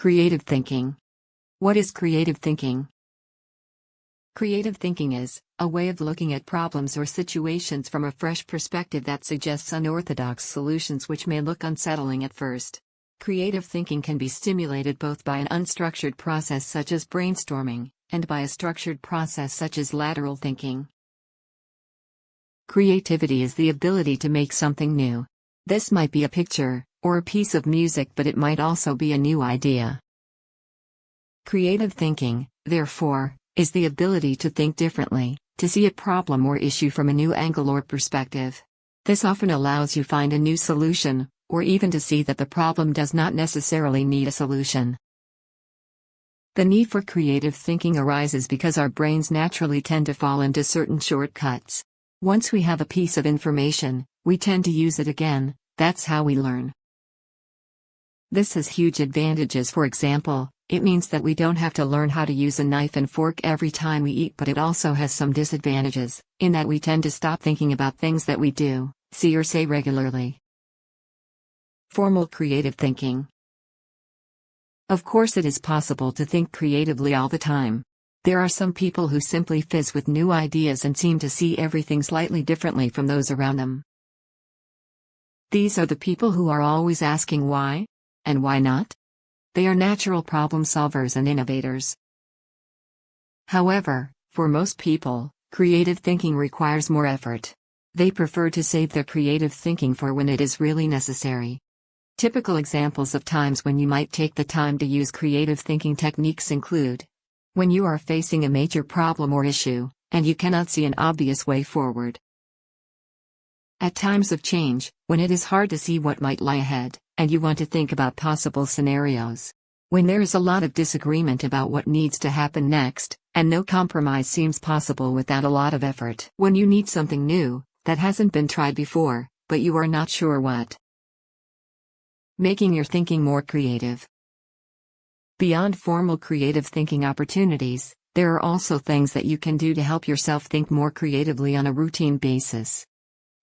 Creative thinking. What is creative thinking? Creative thinking is a way of looking at problems or situations from a fresh perspective that suggests unorthodox solutions which may look unsettling at first. Creative thinking can be stimulated both by an unstructured process such as brainstorming, and by a structured process such as lateral thinking. Creativity is the ability to make something new. This might be a picture, or a piece of music, but it might also be a new idea. Creative thinking, therefore, is the ability to think differently, to see a problem or issue from a new angle or perspective. This often allows you to find a new solution, or even to see that the problem does not necessarily need a solution. The need for creative thinking arises because our brains naturally tend to fall into certain shortcuts. Once we have a piece of information, we tend to use it again. That's how we learn. This has huge advantages. For example, it means that we don't have to learn how to use a knife and fork every time we eat, but it also has some disadvantages, in that we tend to stop thinking about things that we do, see or say regularly. Formal creative thinking. Of course, it is possible to think creatively all the time. There are some people who simply fizz with new ideas and seem to see everything slightly differently from those around them. These are the people who are always asking why, and why not? They are natural problem solvers and innovators. However, for most people, creative thinking requires more effort. They prefer to save their creative thinking for when it is really necessary. Typical examples of times when you might take the time to use creative thinking techniques include when you are facing a major problem or issue, and you cannot see an obvious way forward. At times of change, when it is hard to see what might lie ahead, and you want to think about possible scenarios. When there is a lot of disagreement about what needs to happen next, and no compromise seems possible without a lot of effort. When you need something new, that hasn't been tried before, but you are not sure what. Making your thinking more creative. Beyond formal creative thinking opportunities, there are also things that you can do to help yourself think more creatively on a routine basis.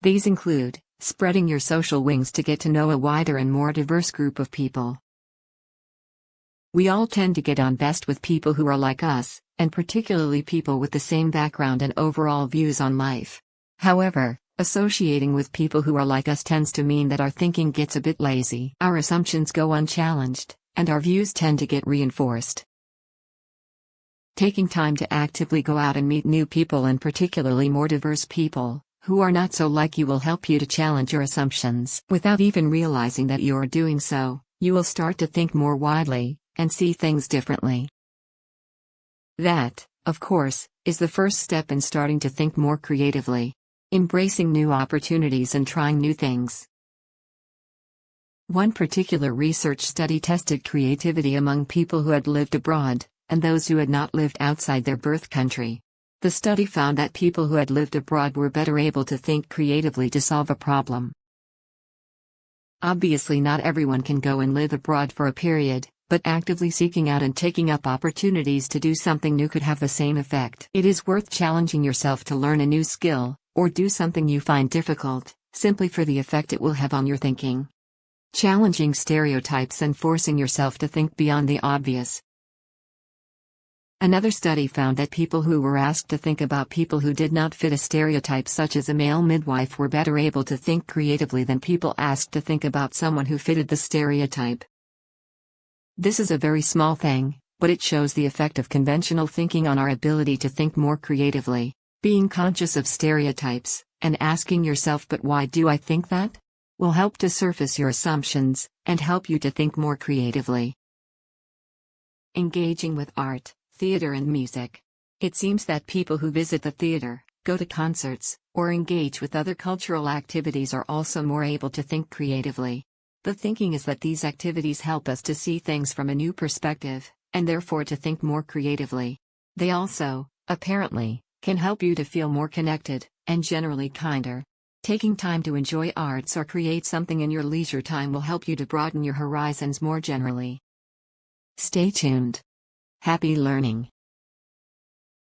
These include spreading your social wings to get to know a wider and more diverse group of people. We all tend to get on best with people who are like us, and particularly people with the same background and overall views on life. However, associating with people who are like us tends to mean that our thinking gets a bit lazy. Our assumptions go unchallenged, and our views tend to get reinforced. Taking time to actively go out and meet new people, and particularly more diverse people who are not so like you, will help you to challenge your assumptions. Without even realizing that you are doing so, you will start to think more widely and see things differently. That, of course, is the first step in starting to think more creatively. Embracing new opportunities and trying new things. One particular research study tested creativity among people who had lived abroad, and those who had not lived outside their birth country. The study found that people who had lived abroad were better able to think creatively to solve a problem. Obviously, not everyone can go and live abroad for a period, but actively seeking out and taking up opportunities to do something new could have the same effect. It is worth challenging yourself to learn a new skill, or do something you find difficult, simply for the effect it will have on your thinking. Challenging stereotypes and forcing yourself to think beyond the obvious. Another study found that people who were asked to think about people who did not fit a stereotype, such as a male midwife, were better able to think creatively than people asked to think about someone who fitted the stereotype. This is a very small thing, but it shows the effect of conventional thinking on our ability to think more creatively. Being conscious of stereotypes, and asking yourself, "But why do I think that?" will help to surface your assumptions, and help you to think more creatively. Engaging with art, theater and music. It seems that people who visit the theater, go to concerts, or engage with other cultural activities are also more able to think creatively. The thinking is that these activities help us to see things from a new perspective, and therefore to think more creatively. They also, apparently, can help you to feel more connected, and generally kinder. Taking time to enjoy arts or create something in your leisure time will help you to broaden your horizons more generally. Stay tuned. Happy learning!